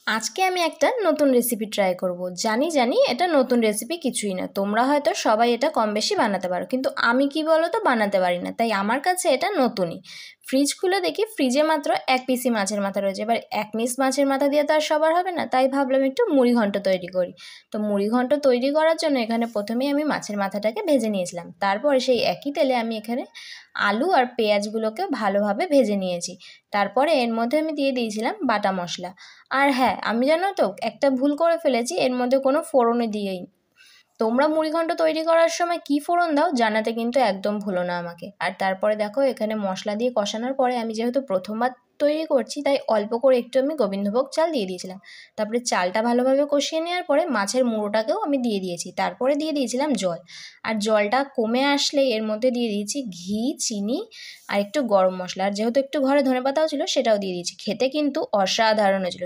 আজকে আমি একটা নতুন রেসিপি ট্রাই করব। জানি এটা নতুন রেসিপি কিছুই না, তোমরা হয়তো সবাই এটা কম বেশি বানাতে পারো, কিন্তু আমি কি বলো তো বানাতে পারি না, তাই আমার কাছে এটা নতুনই। ফ্রিজ খুলে দেখি ফ্রিজে মাত্র এক পিসি মাছের মাথা রয়েছে। এবার এক পিস মাছের মাথা দিয়ে তো আর সবার হবে না, তাই ভাবলাম একটু মুড়ি ঘন্ট তৈরি করি। তো মুড়ি ঘন্ট তৈরি করার জন্য এখানে প্রথমেই আমি মাছের মাথাটাকে ভেজে নিয়েছিলাম, তারপরে সেই একই তেলে আমি এখানে আলু আর পেঁয়াজগুলোকে ভালোভাবে ভেজে নিয়েছি। তারপরে এর মধ্যে আমি দিয়ে দিয়েছিলাম বাটা মশলা। আর হ্যাঁ, আমি জানো তো একটা ভুল করে ফেলেছি, এর মধ্যে কোনো ফোড়নই দিইনি। তোমরা মুড়িঘণ্ট তৈরি করার সময় কী ফোড়ন দাও জানাতে কিন্তু একদম ভুলো না আমাকে। আর তারপরে দেখো এখানে মশলা দিয়ে কষানোর পরে আমি যেহেতু প্রথমবার তৈরি করছি, তাই অল্প করে একটু আমি গোবিন্দভোগ চাল দিয়ে দিয়েছিলাম। তারপরে চালটা ভালোভাবে কষিয়ে নেওয়ার পরে মাছের মুড়োটাকেও আমি দিয়ে দিয়েছি, তারপরে দিয়ে দিয়েছিলাম জল। আর জলটা কমে আসলে এর মধ্যে দিয়ে দিয়েছি ঘি, চিনি আর একটু গরম মশলা। আর যেহেতু একটু ঘরে ধনেপাতাও ছিল, সেটাও দিয়ে দিয়েছি। খেতে কিন্তু অসাধারণ হয়েছিল।